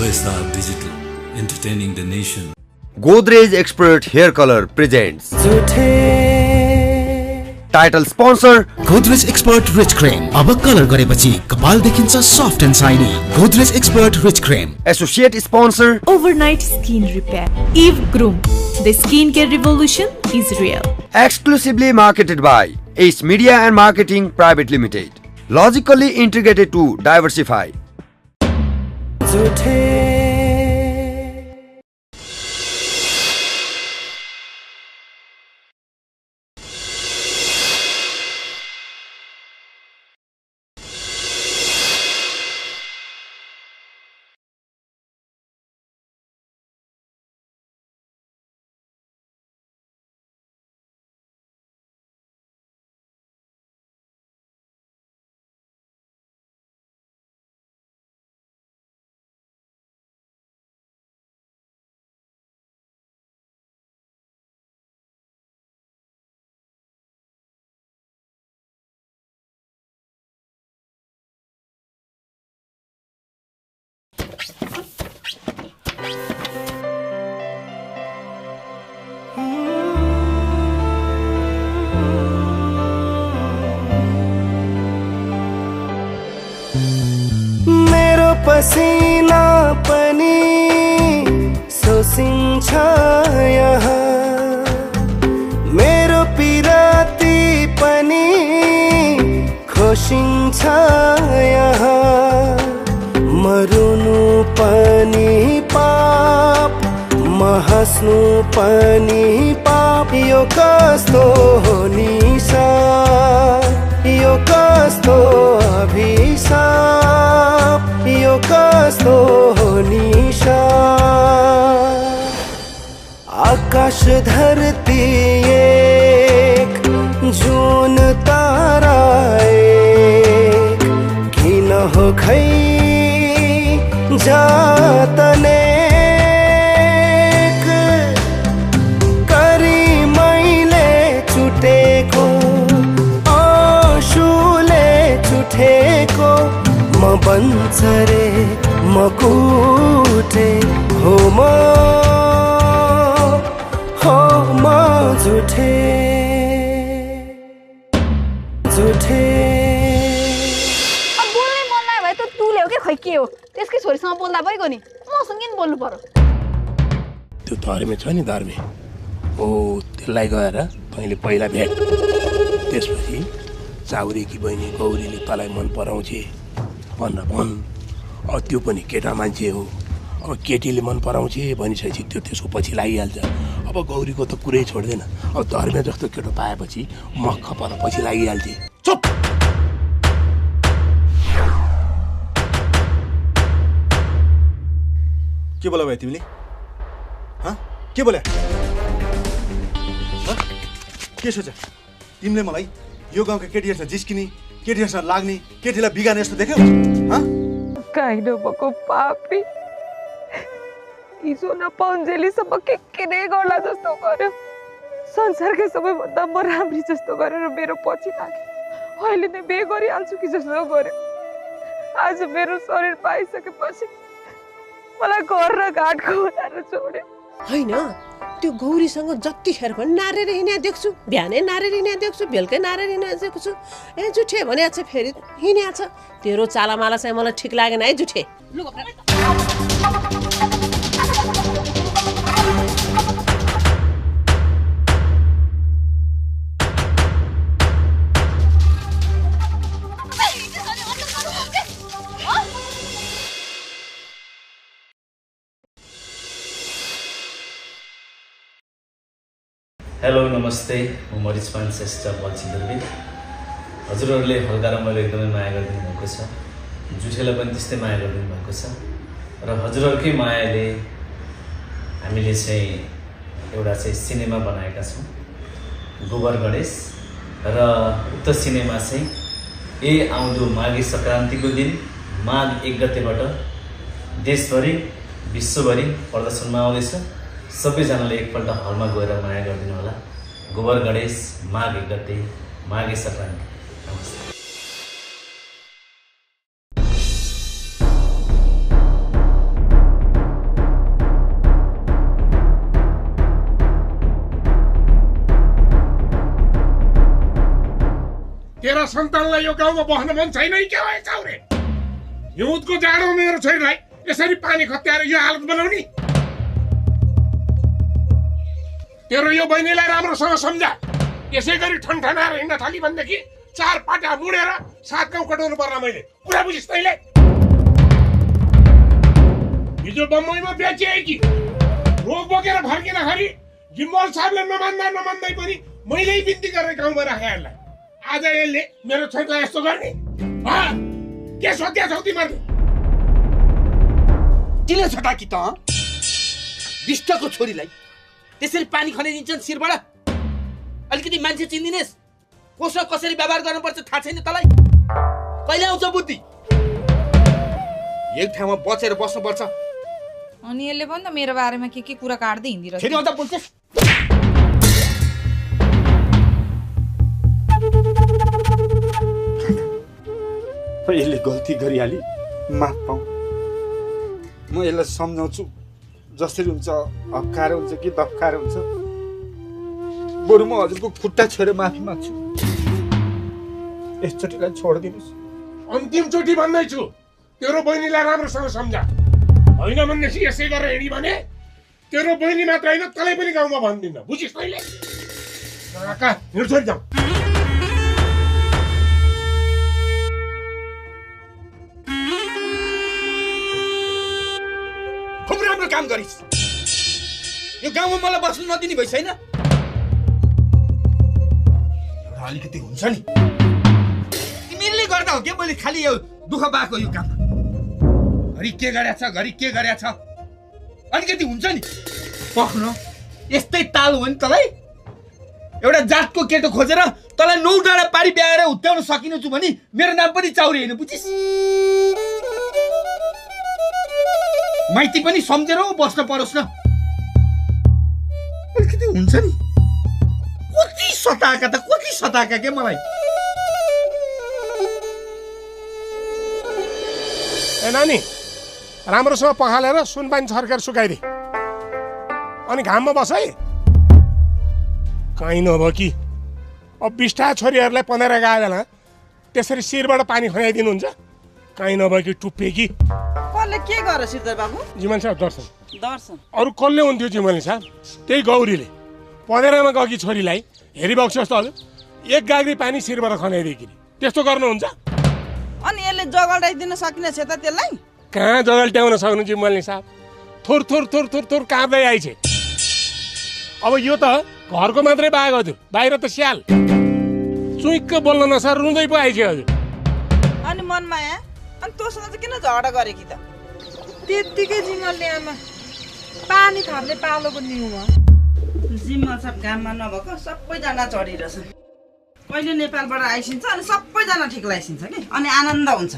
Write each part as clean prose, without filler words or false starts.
OSR Digital, entertaining the nation. Godrej Expert Hair Color presents Title sponsor Godrej Expert Rich Cream. अब colour गरेपछि कपाल देखिन्छ soft and shiny. Godrej Expert Rich Cream. Associate sponsor Overnight Skin Repair. Eve Groom. The skincare revolution is real. Exclusively marketed by Ace Media and Marketing Private Limited. Logically integrated to diversify. मेरो पसीना पनि सोसिन्छ यहाँ, मेरो पिराती पनि खोसिन्छ यहाँ, मरुनु पनि पाप, महस्नु पनि पाप. यो कस्तो हो निशा, यो कस्तो अभिशाप, यो कस्तो हो निशा. आकाश धरती एक, जुन तारा एक, किन हो खै जातने करी मैले छुटेको, आँसुले छुटेको, म बन्चरे म कुटे हो म झुठे झुठे. अब बोल्नै मन लाग्यो भए त तँ ल्याऊ के खै के हो, त्यसकै छोरीसँग बोल्दा भइगयो नि, मसँग किन बोल्नु पर्यो. त्यो धर्मे छ नि धर्मे, हो त्यसलाई गएर तैँले पहिला भेट, त्यसपछि चाउरेकी बहिनी गौरीले तँलाई मन पराउँछे भनेर भन्. अब त्यो पनि केटा मान्छे हो, अब केटीले मन पराउँछे भनिसकेपछि त्यो त्यसको पछि लागिहाल्छ. अब गौरीको त कुरै छोड्दैन, अब धर्मे जस्तो केटो पाएपछि मख पर पछि लागिहाल्छे. चुप. के बोला भाइ तिमीले? के बोल्या? के सोच तिमीले मलाई यो गाउँका केटीहरूसँग जिस्किने, केटीहरूसँग लाग्ने, केटीलाई बिगार्ने यस्तो देख्यौ? काहीँ नभएको पापी हिजो नपाउन्जेलीसम्म के नै गर्ला जस्तो गर्यो. संसारकै सबैभन्दा म राम्री जस्तो गरेर मेरो पछि लाग्यो. अहिले नै बिहे गरिहाल्छु कि जस्तो गर्यो. आज मेरो शरीर पाइसकेपछि मलाई घर र घाट खोलाएर छोड्यो. होइन, त्यो गौरीसँग जतिखेर पनि नारेर हिँड्या देख्छु, बिहानै नारेर हिँड्या देख्छु, बेलुकै नारेर हिँड्या देख्छु. ए जुठे भने चाहिँ फेरि हिँड्या छ. तेरो चालामाला चाहिँ मलाई ठिक लागेन है जुठे. हेलो नमस्ते, म मरिचमान श्रेष्ठ बल्छिदरबी. हजुरहरूले हल्का रमाइलो एकदमै माया गरिदिनु भएको छ, जुठेलाई पनि त्यस्तै माया गरिदिनु भएको छ र हजुरहरूकै मायाले हामीले चाहिँ एउटा चाहिँ सिनेमा बनाएका छौँ, गोबर गणेश. र उक्त सिनेमा चाहिँ आउँदो माघे सङ्क्रान्तिको दिन माघ 1 गतेबाट देशभरि विश्वभरि प्रदर्शनमा आउँदैछ. सबैजनाले एकपल्ट हलमा गएर माया गरिदिनु होला. गोबर गणेश माघ 1 गते माघे सङ्क्रान्ति. नमस्ते. तेरा सन्तानलाई यो गाउँमा बस्न मन छैन के भयो चाउरे? हिउँदको जाडोमा मेरो छोरीलाई यसरी पानी खत्याएर यो हालत बनाउने? तेरो यो बहिनीलाई राम्रोसँग सम्झा। यसै गरी ठनठनाएर हिँड्न थाली भनेदेखि 4 पाटा मुडेर 7 गाउँ कटाउनु पर्ला मैले। कुरा बुझिस् तैँले? हिजो बम्बईमा बेचिए कि रोग बोकेर फर्किँदाखेरि जिम्बल साहबले नमान्दै पनि मैले बिन्ती गरेर गाउँमा राखेँ यसलाई। आज यसले मेरो छोरीलाई यस्तो गर्ने? के सोध्या छौ तिमीहरूले? किन छटाकी त विष्टको छोरीलाई त्यसरी पानी खनाइदिन्छन् शिरबाट? अलिकति मान्छे चिन्दिनेस्? कसो कसरी व्यवहार गर्नुपर्छ थाहा छैन तँलाई? कहिले आउँछ बुद्धि? एक ठाउँमा बचेर बस्नुपर्छ। अनि यसले पनि त मेरो बारेमा के कुरा काट्दै हिँडिरहेछ। फेरि आउँदा बोल्छस्? यसले गल्ती गरिहाली, माफ पाऊ। म यसलाई सम्झाउँछु, जसरी हुन्छ हप्काएर हुन्छ कि दप्काएर हुन्छ। बरु म हजुरको खुट्टा छोएर माफी माग्छु। यसचोटिलाई छोडिदिनुहोस्। अन्तिम चोटि भन्दैछु, तेरो बहिनीलाई राम्रोसँग सम्झा। होइन भनेपछि यसै गरेर हिँडी भने तेरो बहिनी मात्र होइन तँलाई पनि गाउँमा भन्दिनँ। बुझिस् तैँले? काका हिँड छोडी जाऊ। खुब राम्रो काम गरिस्। यो गाउँमा मलाई बस्नु नदिने भइस हैन? अलिकति हुन्छ नि, तिमीले गर्दा हो के मैले खालि यो दुःख पाएको यो काम। घरि के गरेछ अलिकति हुन्छ नि पख्न। यस्तै ताल हो नि तँलाई? एउटा जातको केटो खोजेर तँलाई 9 डाँडा पारी ब्याएर हुत्याउन सकिनु छु भने मेरो नाम पनि चाउरी होइन, बुझिस्? माइती पनि सम्झेर बस्न परोस् न। अलिकति हुन्छ नि। कति सताका के मलाई। ए नानी, राम्रोसँग पखालेर सुनपानी छर्केर सुकाइदे अनि घाममा बस है। कहीँ नभयो कि अब बिस्टा छोरीहरूलाई 15 गए बेला त्यसरी शिरबाट पानी खनाइदिनुहुन्छ? कहीँ नभयो कि टुप्पे कि कसले के गर सिरदर बाबु? जिमल साहब दर्शन। अरू कसले हुन्थ्यो जिमल साहब? त्यही गौरीले 15मा गएकी छोरीलाई हेरिबक्स जस्तो हजुर 1 गाग्री पानी शिरबाट खनाइदिएकी। त्यस्तो गर्नुहुन्छ? अनि यसले जगल्टाइदिन सकिने छ त त्यसलाई? कहाँ जगल्ट्याउन सक्नु जिमल साहब? थोर काँप्दै आइछे। अब यो त घरको मात्रै बाघ हजुर, बाहिर त स्याल। चुइक्क बोल्न नसर रुँदै पो आइछे हजुर। अनि मनमाया, अनि तोसँग चाहिँ किन झगडा गरेकी त? त्यत्तिकै जिमलले आमा पानी थाप्ने पालो पनि हुँ। जिमल सब घाममा नभएको सबैजना चढिरहेछन्। कहिले नेपालबाट आइसिन्छ अनि सबैजना ठिक लाइसिन्छ कि अनि आनन्द हुन्छ।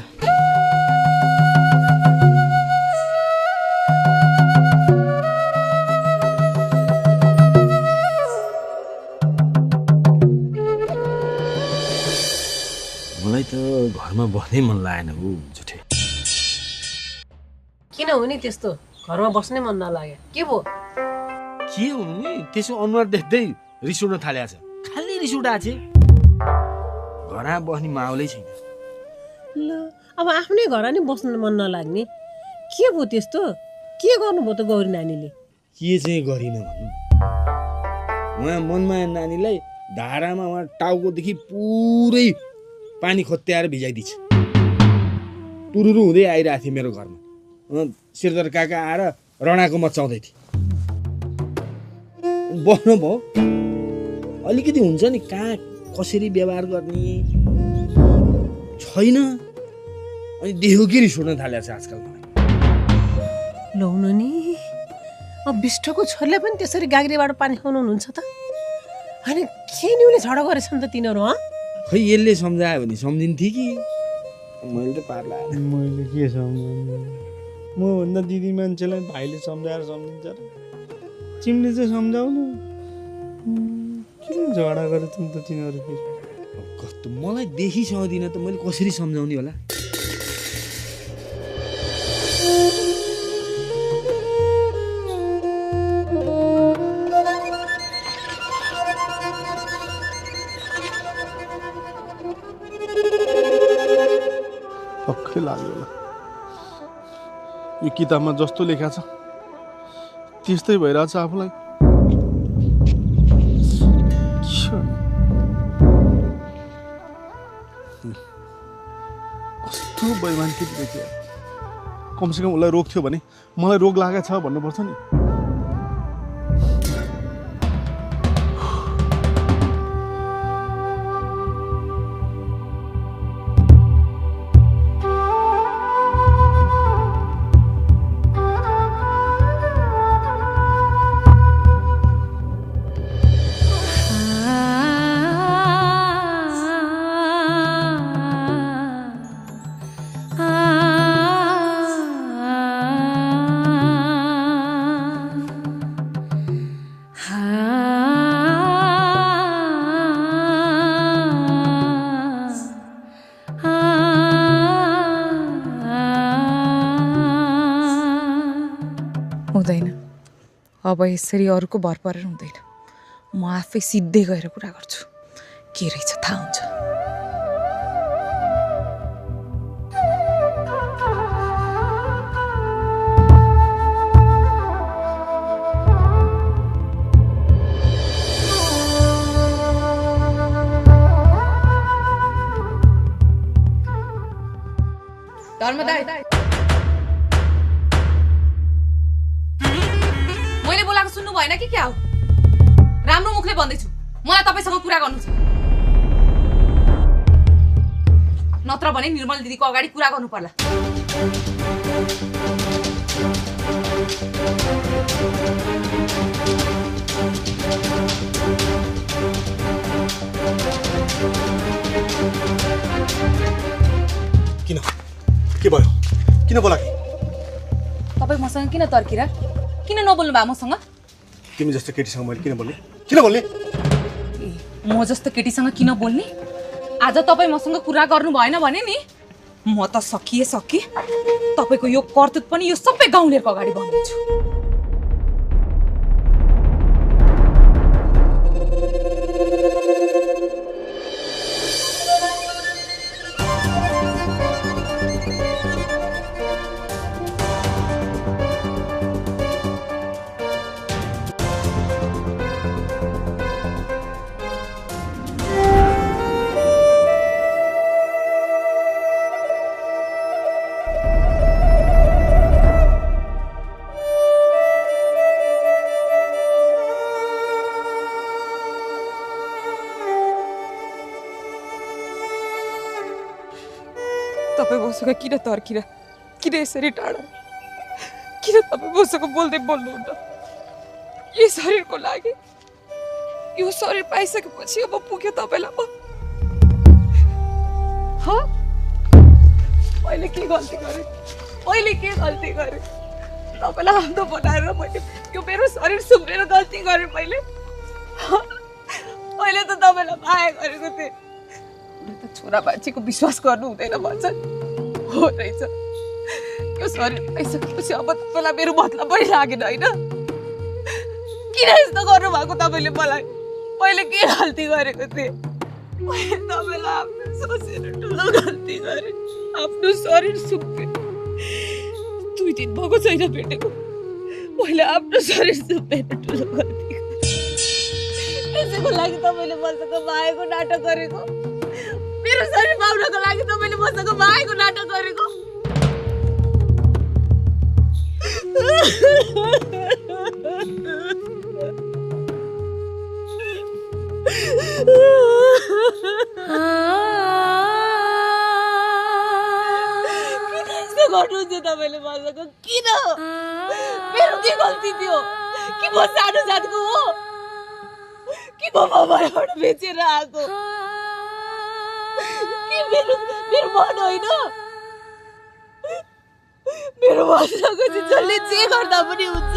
मलाई त घरमा बस्नै मन लागेन हो जुठे। किन हो नि त्यस्तो? घरमा बस्नै मन नलाग्यो के भयो? के हुनु नि, त्यसो अनुहार देख्दै रिस उठ्न थालेको छ। खालि रिस उठाएको छ। घरमा बस्ने माहौलै छैन। ल अब आफ्नै घर नि बस्न मन नलाग्ने के भयो त्यस्तो? के गर्नुभयो त गौरी नानीले? के चाहिँ गरिन भन्नु, उहाँ मनमाया नानीलाई धारामा उहाँ टाउकोदेखि पुरै पानी खोत्याएर भिजाइदिन्छ। तुरुरु हुँदै आइरहेको थिएँ मेरो घरमा। श्रीधर काका आएर रणाको मचाउँदै थिए। बस्नु भयो, अलिकति हुन्छ नि कहाँ कसरी व्यवहार गर्ने छैन। अनि देख्यो कि रिस उठ्न थालेको छ आजकल मलाई। लौनु नि, अब बिष्टको छोरीले पनि त्यसरी गाग्रीबाट पानी खुवाउनु हुन्छ त? अनि के निउले झगडा गरेछन् त तिनीहरू? खै यसले सम्झायो भने सम्झिन्थ्यो कि मैले त पार लाग्यो। मैले के सम्झाउनु? म भन्दा दिदी मान्छेलाई भाइले सम्झाएर सम्झिन्छ र? तिमीले चाहिँ सम्झाउनु। किन झगडा गरेछन् त तिनीहरू? कस्तो मलाई देखि सक्दिन त मैले कसरी सम्झाउने होला? यो किताबमा जस्तो लेखा छ त्यस्तै भइरहेछ आफूलाई। कस्तो बेइमान केटी देखियो। कमसेकम उसलाई रोग थियो भने मलाई रोग लागेको छ भन्नुपर्छ नि। हुँदैन, अब यसरी अरूको भर परेर हुँदैन। म आफै सिधै गएर कुरा गर्छु, के रहेछ थाहा हुन्छ। धर्मदाय, मैले बोलाएको सुन्नु भएन कि क्या हो? राम्रो मुखले भन्दैछु, मलाई तपाईसँग कुरा गर्नु छ। नत्र भने निर्मल दिदीको अगाडि कुरा गर्नु पर्ला। किन के भयो? किन बोलाके? तपाईँ मसँग किन तर्किरा? किन नबोल्नु भयो मसँग? तिमी जस्तो केटीसँग मैले किन बोल्ने? किन बोल्ने? म जस्तो केटीसँग किन बोल्ने? आज तपाईँ मसँग कुरा गर्नु भएन भने नि म त सकिए तपाईको यो कर्तुत पनि यो सबै गाउँलेको अगाडि भन्दिन्छु। तपाईँ मसँग किन तर्किरा? किन यसरी टाढा? किन तपाईँ मसँग बोल्दै बोल्नुहुन्न? यो शरीरको लागि, यो शरीर पाइसकेपछि अब पुग्यो तपाईँलाई म। मैले के गल्ती गरेँ? तपाईँलाई आफ्नो बनाएर मैले यो मेरो शरीर सुम्रेर गल्ती गरेँ। मैले त तपाईँलाई माया गरेको थिएँ। छोरा मान्छेको विश्वास गर्नु हुँदैन भन्छन्, हो रहेछ। यो शरीर पाइसकेपछि अब तपाईँलाई मेरो मतलब पनि लागेन होइन? किन यस्तो गर्नु भएको तपाईँले मलाई? मैले के गल्ती गरेको थिएँ? मैले तपाईँलाई आफ्नो सोचेर ठुलो गल्ती गरेँ। आफ्नो शरीर सुम्पेँ। 2 दिन भएको छैन भेटेको, मैले आफ्नो शरीर सुम्पेर ठुलो गल्ती गरेँ। यसैको लागि तपाईँले मसँग मायाको नाटक गरेको, मेरो शरीर पाउनको लागि तपाईँले मसँग मायाको नाटक गरेको। किन यस्तो गर्नुहुन्छ तपाईँले मसँग? किन? मेरो के गल्ती थियो? कि म सानो जातको हो? कि म बाबाबाट बेचेर आएको? मेरो मन होइन? मेरो मनसँग चाहिँ जसले जे गर्दा पनि हुन्छ।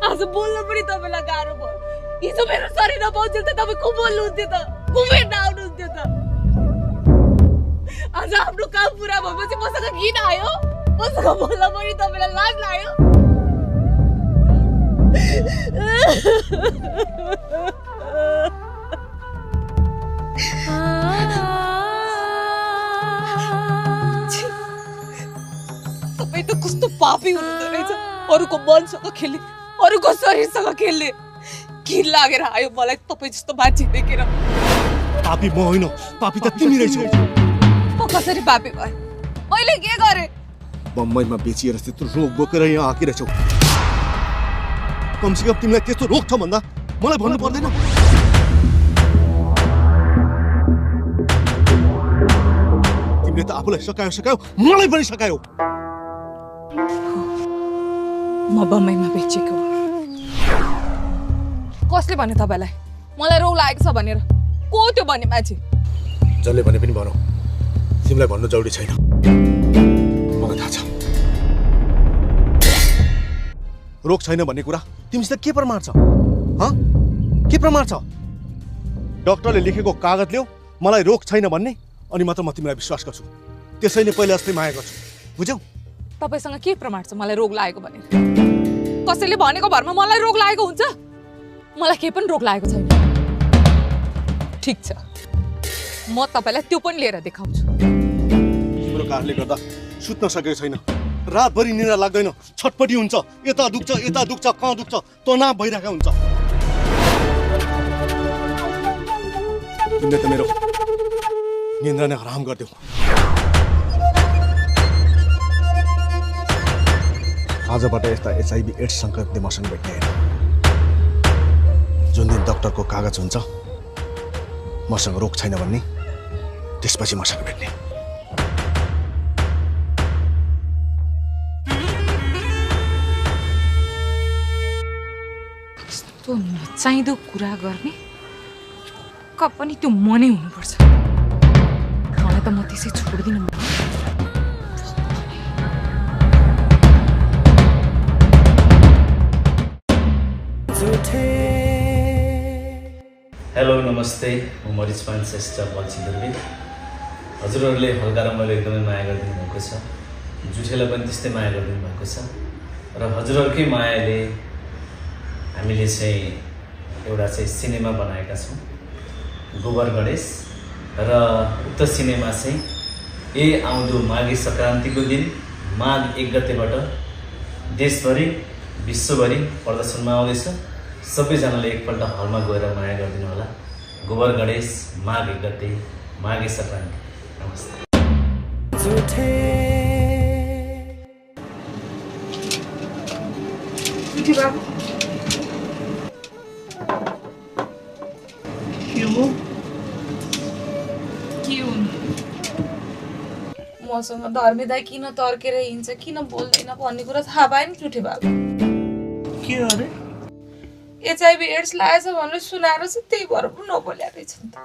आज बोल्न पनि तपाईँलाई गाह्रो भयो। हिजो मेरो शरीर नपाउँथ्यो त तपाईँ को बोल्नुहुन्थ्यो त? को भेट्न आउनुहुन्थ्यो त? आज आफ्नो काम पुरा भएपछि मसँग घिन आयो? मसँग बोल्न पनि तपाईँलाई लाज लाग्यो? पापी हुनुहुँदो रहेछ अरूको मनसँग खेल्ने अरूको शरीरसँग खेल्ने घिन लागेर आयो मलाई तपाईँ जस्तो मान्छे देखेर पापी म होइन पापी त तिमी रहेछौ म कसरी पापी भए मैले के गरेँ बम्बईमा बेचिएर त्यत्रो रोग बोकेर यहाँ आकिरहेछौ कमसेकम तिमीलाई त्यस्तो रोग छ भन्दा मलाई भन्नु पर्दैन तिमीले त आफूलाई सकायो मलाई पनि सकायो म बम्बईमा बेचेको कसले भन्यो तपाईँलाई मलाई रोग लागेको छ भनेर को त्यो भन्ने मान्छे जसले भने पनि भनौ तिमीलाई भन्नु जरुरी छैन मलाई थाहा छ रोग छैन भन्ने कुरा तिमीसित के प्रमाण छ के प्रमाण छ डाक्टरले लेखेको कागज ल्याऊ मलाई रोग छैन भन्ने अनि मात्र म तिमीलाई विश्वास गर्छु त्यसैले पहिले जस्तै माया गर्छु बुझ्यौ तपाईसँग के प्रमाण छ मलाई रोग लागेको भनेर कसैले भनेको भरमा मलाई रोग लागेको हुन्छ मलाई केही पनि रोग लागेको छैन ठीक छ म तपाईलाई त्यो पनि लिएर देखाउँछु तिम्रो कारणले गर्दा सुत्न सकेको छैन रातभरि निद्रा लाग्दैन छटपटी हुन्छ यता दुख्छ कहाँ दुख्छ तनाव भइरहेको हुन्छ तिमीले त मेरो निन्द्रा नै हराम गरिदेऊ आजबाट यस्ता HIV एड्स संक्रमितले मसँग भेट्ने होइन जुन दिन डाक्टरको कागज हुन्छ मसँग रोग छैन भन्ने त्यसपछि मसँग भेट्ने यस्तो नचाहिँदो कुरा गर्ने पनि त्यो मनै हुनुपर्छ मलाई त म त्यसै छोड्दिनँ हेलो नमस्ते म मरिचपान श्रेष्ठ बल्छिन्दरबी हजुरहरूले हल्का रमाइलो एकदमै माया गरिदिनु भएको छ जुठेलाई पनि त्यस्तै माया गरिदिनु भएको छ र हजुरहरूकै मायाले हामीले चाहिँ एउटा चाहिँ सिनेमा बनाएका छौँ गोबर गणेश र उक्त सिनेमा चाहिँ आउँदो माघे सङ्क्रान्तिको दिन माघ 1 गतेबाट देशभरि विश्वभरि प्रदर्शनमा आउँदैछ सबैजनाले एकपल्ट हलमा गएर माया गरिदिनु होला गोबर गणेश माघ 1 गते माघे सङ्क्रान्ति नमस्ते मसँग धर्मी दाइ किन तर्केर हिँड्छ किन बोल्दैन भन्ने कुरा थाहा पाएन जुठे बाबु के अरे HIV एड्स लागेछ भनेर सुनाएर चाहिँ त्यही भएर पनि नबोल्या रहेछ नि त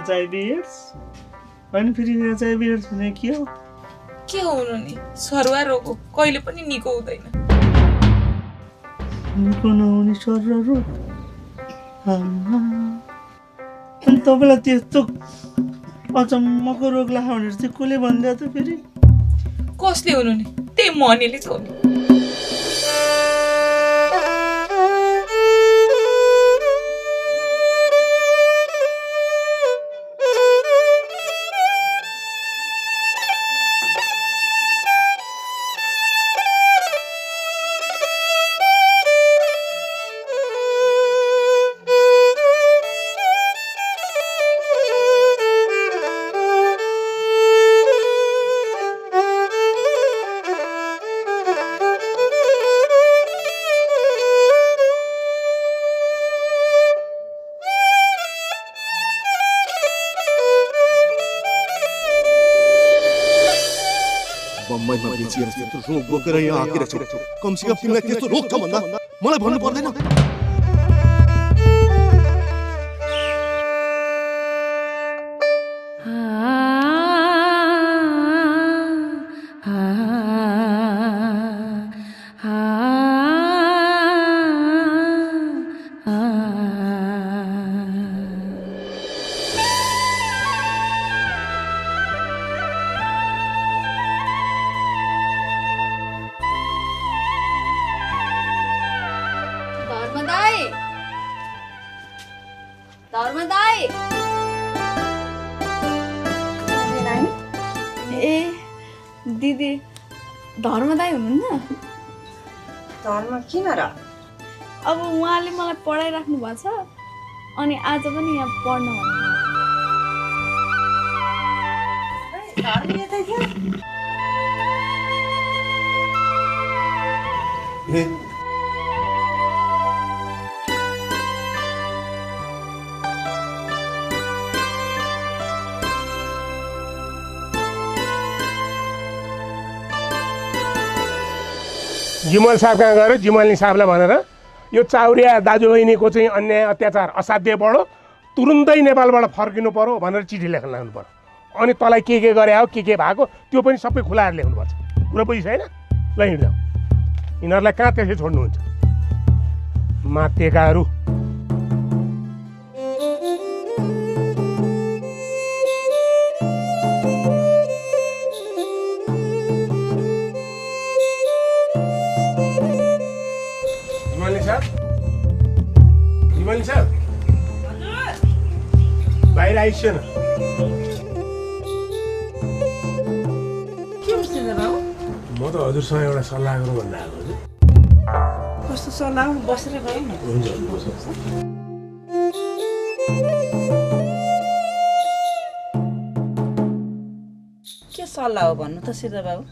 HIV एड्स अनि फेरि HIV एड्स भने के हो हुनु नि सरुवा रोग हो कहिले पनि निको हुँदैन निको नहुने सरुवा रोग अनि तपाईँलाई त्यस्तो अचम्मको रोग लाग्यो भनेर चाहिँ कसले भनिदियो त फेरि कसले हुनु नि त्यही मनेले छ नि बम्बईमा बेचिएर त्यत्रो रोग बोकेर यहाँ आकिरहेछौ कमसेकम तिमीलाई त्यस्तो रोग छ भन्दा मलाई भन्नु पर्दैन धर्मदाई हुनुहुन्न? धर्म किन र? अब उहाँले मलाई पढाइराख्नु भएको छ अनि आज पनि यहाँ पढ्न ए जिमल साहब कहाँ गएर जिमल साहबलाई भनेर यो चाउरिया दाजुबहिनीको चाहिँ अन्याय अत्याचार असाध्य बढो तुरुन्तै नेपालबाट फर्किनु पर्यो भनेर चिठी लेख्न लाग्नु पर्यो अनि तँलाई के गरे हो के भएको त्यो पनि सबै खुलाएर लेख्नुपर्छ कुरा बुझिस् होइन ल हिँड्छौ यिनीहरूलाई कहाँ त्यसै छोड्नुहुन्छ मातेकाहरू बाहिर आइस न म त हजुरसँग एउटा सल्लाह गरौँ भन्दा आएको कस्तो सल्लाह बसेर गरौँ न हुन्छ के सल्लाह हो भन्नु त सिद्ध बाबु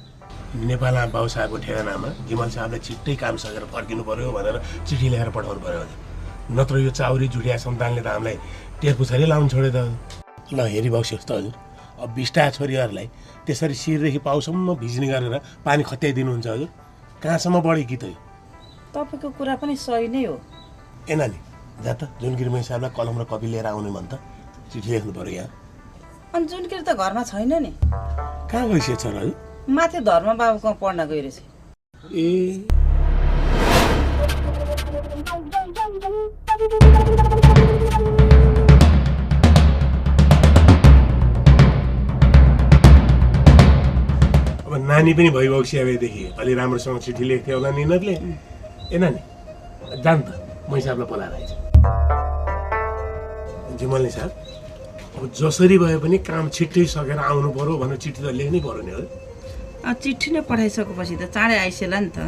नेपालमा बाबु साहबको ठेगानामा जिमल साहबले छिट्टै काम सकेर फर्किनु पर्यो भनेर चिठी लेखेर पठाउनु पर्यो नत्र यो चाउरी जुठिया सन्तानले त हामीलाई टेर पुछारी लाउनु छोड्यो त ल हेरी बस्योस् त हजुर अब 20टा छोरीहरूलाई त्यसरी शिरदेखि पाउसम्म भिज्ने गरेर पानी खत्याइदिनुहुन्छ हजुर कहाँसम्म बढ्यो कि त तपाईँको कुरा पनि सही नै हो ए नानी जा त जुनगिरी साहबलाई कलम र कपी लिएर आउनु भन्छ चिठी लेख्नु पर्यो यहाँ अनि जुनगिरी त घरमा छैन नि कहाँ गइसकेछ र हजुर माथि धर्म बाबुको पढ्न गइरहेछ ए अब नानी पनि भइबक्सी अबदेखि अलि राम्रोसँग चिठी लेख्थ्यो होला निनरले ए नानी जान त मै साहबलाई बोलाएर आइज जिमलले साहब अब जसरी भए पनि काम छिट्टै सकेर आउनु पर्यो भनेर चिठी त लेख्नै पर्यो नि हजुर चिठी नै पठाइसकेपछि त चाँडै आइसेला नि त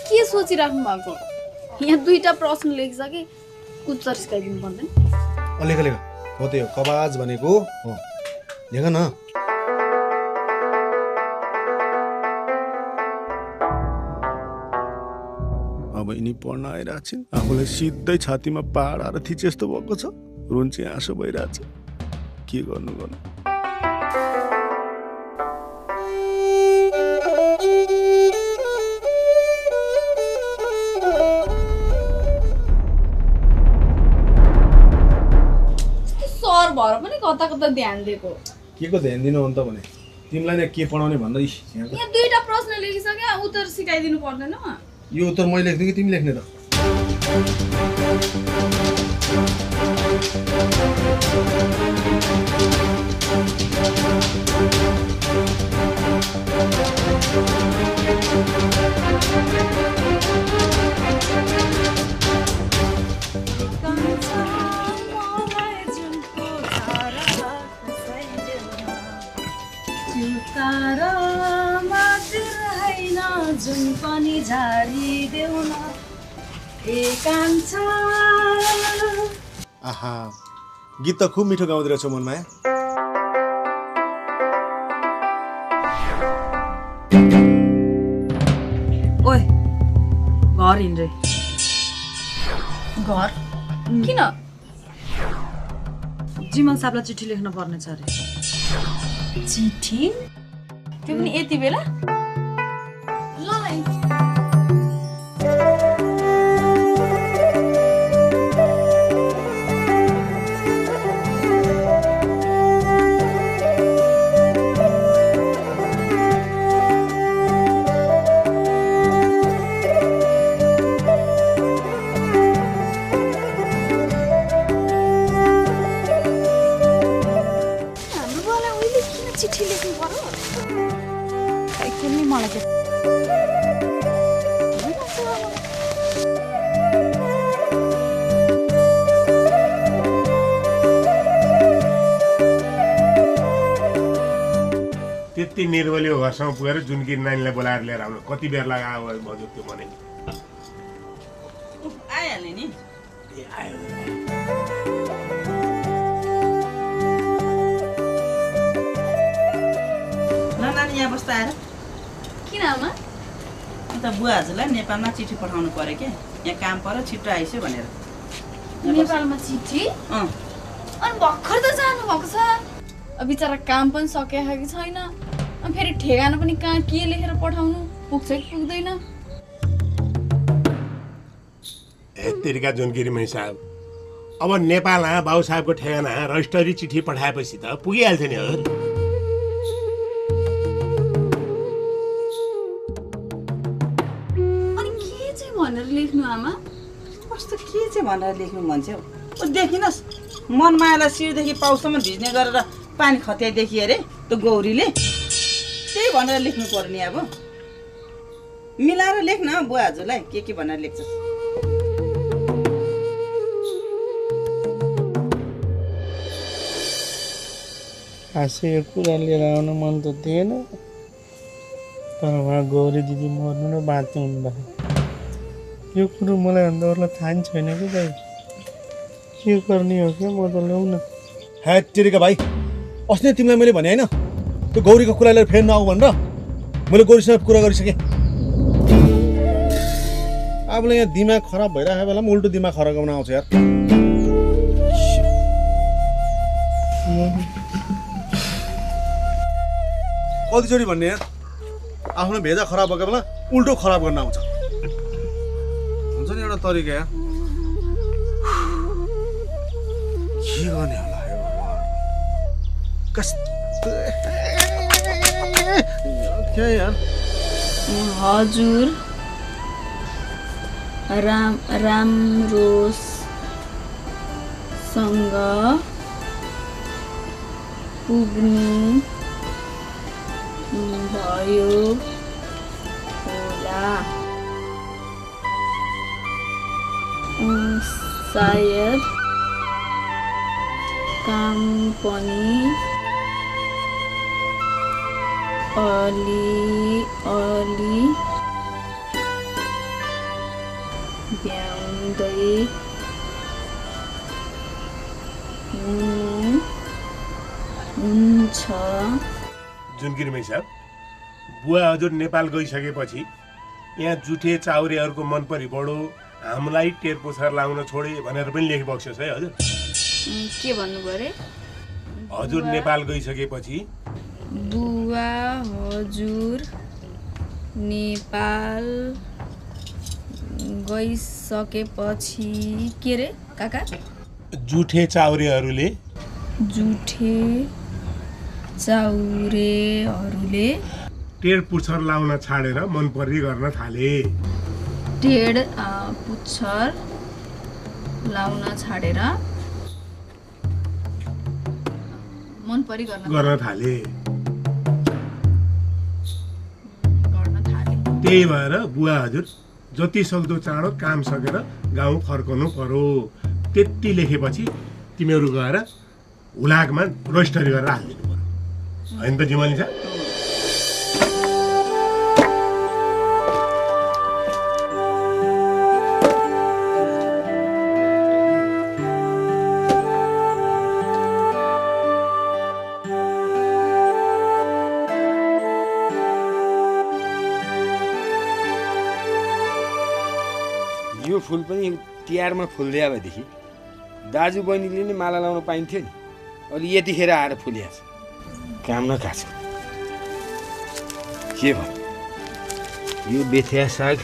के सोचिराख्नु भएको यहाँ 2टा प्रश्न लेखिसके उत्तर सिकाइदिनु पर्दैन लेख लेख हो त्यो कबाज भनेको हो लेख न अब यिनी पढ्न आइरहेको छिन् आफूलाई सिधै छातीमा पहाड आएर थिचे जस्तो भएको छ रुन्चे आँसु भइरहेछ के गर्नु भएर पनि कता कता ध्यान दिएको के को ध्यान दिनु अन्त भने तिमीलाई नै के पढाउने भन्दै यहाँ 2टा प्रश्न लेखिसके उत्तर सिकाइदिनु पर्दैन यो उत्तर मैले लेख्ने कि तिमी लेख्ने त जुन पनि झारिदेऊ न एकांश आहा गीत त खुब मिठो गाउँदै रहेछौ मनमाया ओए घर हिँड्रे घर किन जिमल साहबलाई चिठी लेख्न पर्ने छ अरे चिठी त्यो पनि यति बेला ल अस्ति निर्मली घरसम्म पुगेर जुनकी नानीलाई बोलाएर लिएर आउनु कति बेर लाग्यो हजुर त्यो भने आइहाल्यो नि नानी यहाँ बस्दा आएर किन आमा अन्त बुवा हजुरलाई नेपालमा चिठी पठाउनु पर्यो क्या यहाँ काम पर्यो छिटो आइसो भनेर नेपालमा चिठी अनि भर्खर त जानु भएको छ बिचरा काम पनि सकेको कि छैन अनि फेरि ठेगाना पनि कहाँ के लेखेर पठाउनु पुग्छ कि पुग्दैन तेरिका जुनगिरी मणि साहब अब नेपाल बाबु साहबको ठेगाना रजिस्टरी चिठी पठाएपछि त पुगिहाल्थ्यो नि हजुर अनि के चाहिँ भनेर लेख्नु आमा कस्तो के चाहिँ भनेर लेख्नु मन छ ओ देखिनस् मनमायालाई शिरदेखि पाउसम्म भिज्ने गरेर पानी खत्याइदेखि अरे त्यो गौरीले त्यही भनेर लेख्नु पर्ने अब मिलाएर लेख्न बुवा हजुरलाई के भनेर लेख्छ खासै यो कुरा लिएर आउन मन त थिएन तर उहाँ गौरी दिदी मर्नु र बाँच्नु हुनुभयो यो कुरो मलाई भन्दा अरूलाई थाहा नि छैन कि दाइ के गर्ने हो क्या म त ल्याउ न हे तेरिका भाइ अस्ति तिमीलाई मैले भने होइन त्यो गौरीको कुरा लिएर फेरि नआऊ भनेर मैले गौरीसँग कुरा गरिसकेँ आफूलाई यहाँ दिमाग खराब भइरहेको बेलामा उल्टो दिमाग खराब गर्न आउँछ यार कतिचोटि भन्ने यार आफ्नो भेजा खराब भएको बेला उल्टो खराब गर्न आउँछ हुन्छ नि एउटा तरिका यार के गर्ने होला यो कस्तो के यार हजुर राम्रोसँग पुग्नु भयो होला सायद काम पनि अलि भ्याउँदै हुन्छ जुनगिरी मणि साहब बुवा हजुर नेपाल गइसकेपछि यहाँ जुठे चाउरेहरूको मन परि बढो हामीलाई टेर पोछार लाउन छोडे भनेर पनि लेखिबक्स्योस् है हजुर के भन्नु पर्यो हजुर नेपाल गइसकेपछि बुवा हजुर नेपाल गइसकेपछि के रे काका जुठे चाउरेहरूले टेर पुच्छर लाउन छाडेर मन परी गर्न थाले टेड पुच्छर लाउन छाडेर मन परी गर्न थाले त्यही भएर बुवा हजुर जति सक्दो चाँडो काम सकेर गाउँ फर्कनु पर्यो त्यति लेखेपछि तिमीहरू गएर हुलाकमा रजिस्टरी गरेर हालिदिनु पर्यो होइन त जिमली छ यो फुल पनि तिहारमा फुल्दिया भएदेखि दाजु बहिनीले नै माला लाउन पाइन्थ्यो नि अहिले यतिखेर आएर फुलिया छ काम न काज के भयो यो बेथिया साग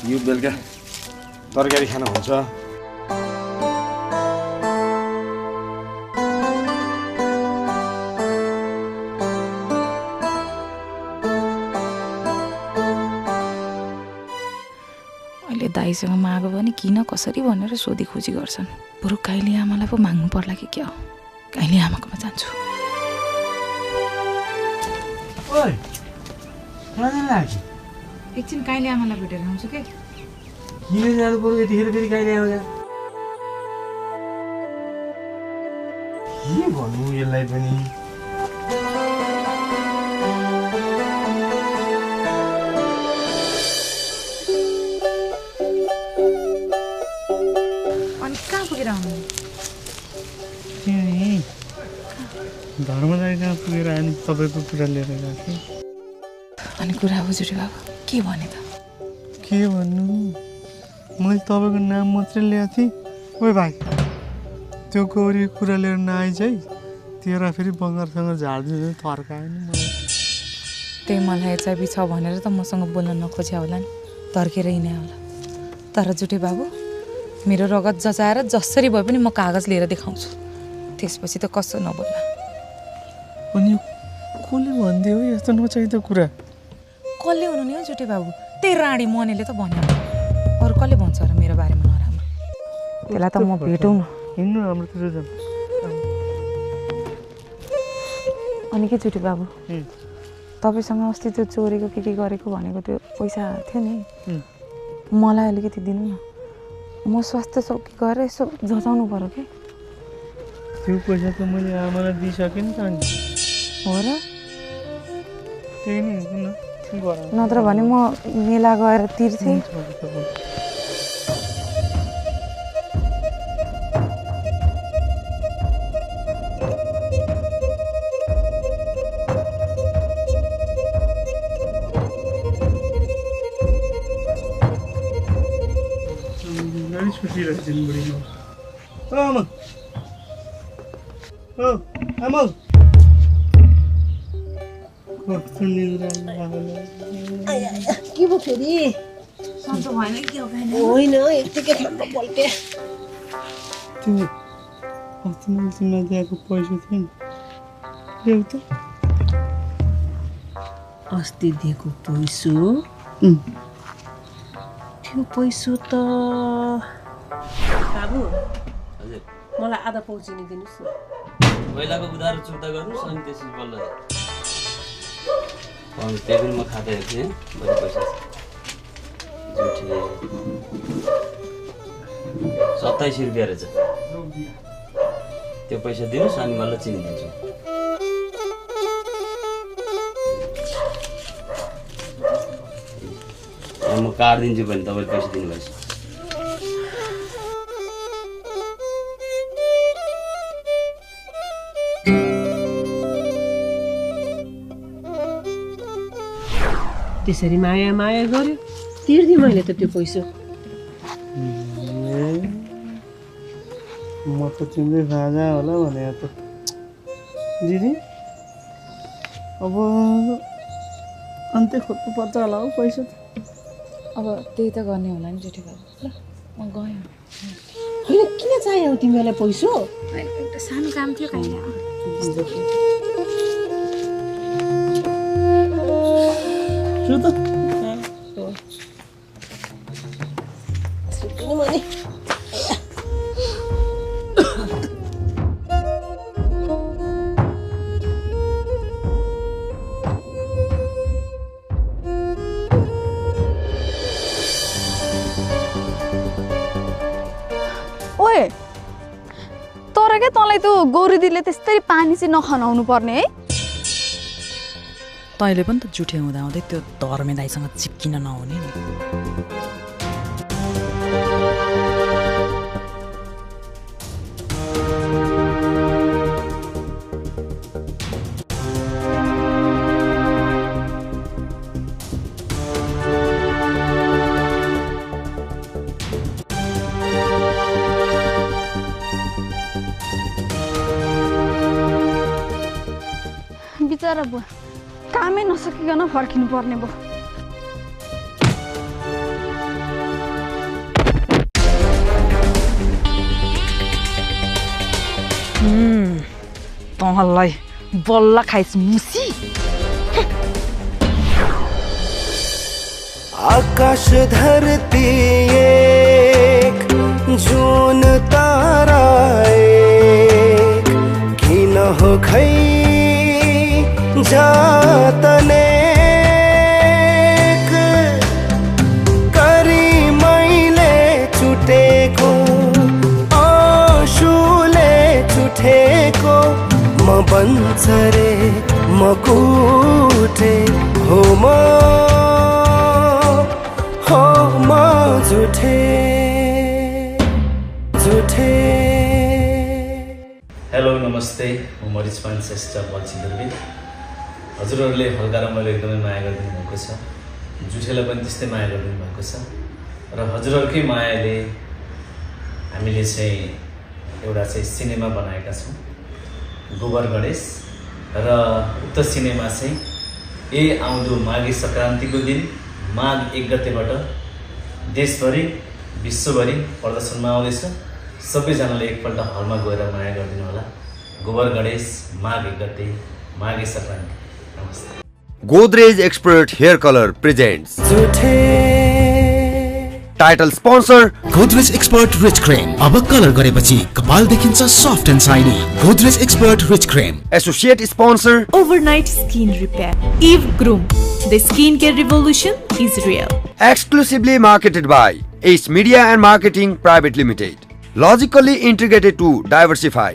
यो बेलुका तरकारी खाना हुन्छ दाइसँग मागो भने किन कसरी भनेर सोधी खोजी गर्छन् बरु काइली आमालाई पो माग्नु पर्ला कि क्या हो काइली आमाकोमा जान्छु ओइ कहाँ लाग्यो एकछिन काइली आमालाई भेटेर आउँछु के किन जानु पर्यो यतिखेर फेरि काइली आउँछ के भन्नु यसलाई पनि आउनु धर्मलाई कहाँ पुगेर अनि तपाईँको कुरा लिएर गएको थिएँ अनि कुरा हो जुटे बाबु के भने त के भन्नु मैले तपाईँको नाम मात्रै ल्याएको थिएँ ओइ भाइ त्यो गौरी कुरा लिएर नआइज है तेरा फेरि बङ्गारसँग झाडिदिनु थर्कायो नि मलाई त्यही मलाई एचआइभी छ भनेर त मसँग बोल्न नखोज्या होला नि तर्केर हिँडे होला तर जुटे बाबु मेरो रगत जचाएर जसरी भए पनि म कागज लिएर देखाउँछु त्यसपछि त कसो नबोल्ला अनि कसले भनिदियो यस्तो नचाहिँदो कुरा कसले हुनु नि हो जुटे बाबु त्यही राणी मनेले त भन्यो अरू कसले भन्छ र मेरो बारेमा नराम्रो त्यसलाई त म भेटौँ न हिँड्नु हाम्रोतिर जाउँ अनि के जुटे बाबु तपाईँसँग अस्ति त्यो चोरेको के गरेको भनेको त्यो पैसा थियो नि मलाई अलिकति दिनु न म स्वास्थ्य चौकी गएर यसो जचाउनु पर्यो कि त्यो पैसा त मैले आमालाई दिइसकेँ नि त अनि हो र त्यही नै नत्र भने म मेला गएर तिर्थे आमा आमा के भयो फेरि सन्चो भएन कि के होइन यत्तिकै ठाउँमा पल्टे त्यो अस्ति मैले तिमीलाई दिएको पैसा थियो नि ल्याउ त अस्ति दिएको पैसो त्यो पैसो त बाबु मलाई आधा पहुँचिने दिनुहोस् न पहिलाको उधारो चुक्ता गर्नुहोस् अनि त्यसपछि बल्ल त्यही पनि म खाता हेर्थेँ बढी पैसा जुठी 27 रुपियाँ रहेछ त्यो पैसा दिनुहोस् अनि बल्ल चिनी दिन्छु म कार्ड दिन्छु भने तपाईँले पैसा दिनुभएछ त्यसरी माया माया गर्यो तिर्दिएँ मैले त त्यो पैसा म त तिमीले राजा होला भने त दिदी अब अन्त्य खोज्नु पर्छ होला हौ पैसा त अब त्यही त गर्ने होला नि जेठी बाबु ल म गएँ होइन किन चाहियो तिमीलाई पैसा एउटा सानो काम थियो कहिले ओए तर के तँलाई त्यो गौरी दिदीले त्यस्तै पानी चाहिँ नखनाउनु पर्ने है तैँले पनि त जुठे हुँदा हुँदै त्यो धर्मे दाइसँग चिप्किन नहुने नि बिचरा बुवा कामै नसकिकन फर्किनु पर्ने भयो तँलाई बल्ल खाइस् मुसी आकाश धरती एक जुन तारा एक किन हो खै जातने करी मैले छुटेको आँसुले छुटेको म बन्चरे म कुटे हो म झुठे झुठे नमस्ते, म मरिचमान श्रेष्ठ बल्छिन्दरबिन। हजुरहरूले हल्का र मैले एकदमै माया गरिदिनु भएको छ, जुठेलाई पनि त्यस्तै माया गरिदिनु भएको छ र हजुरहरूकै मायाले हामीले चाहिँ एउटा चाहिँ सिनेमा बनाएका छौँ, गोबर गणेश। र उक्त सिनेमा चाहिँ आउँदो माघे सङ्क्रान्तिको दिन माघ 1 गतेबाट देशभरि विश्वभरि प्रदर्शनमा आउँदैछ। सबैजनाले एकपल्ट हलमा गएर माया गरिदिनु होला। गोबर गणेश माघ 1 गते माघे सङ्क्रान्ति। नमस्ते। Godrej Expert Hair Color presents Title sponsor Godrej Expert Rich Cream। अब कलर गरेपछि कपाल देखिन्छ soft and shiny. Godrej Expert Rich Cream। Associate sponsor Overnight Skin Repair. Eve Groom. The skincare revolution is real. Exclusively marketed by Ace Media and Marketing Private Limited. Logically integrated to diversify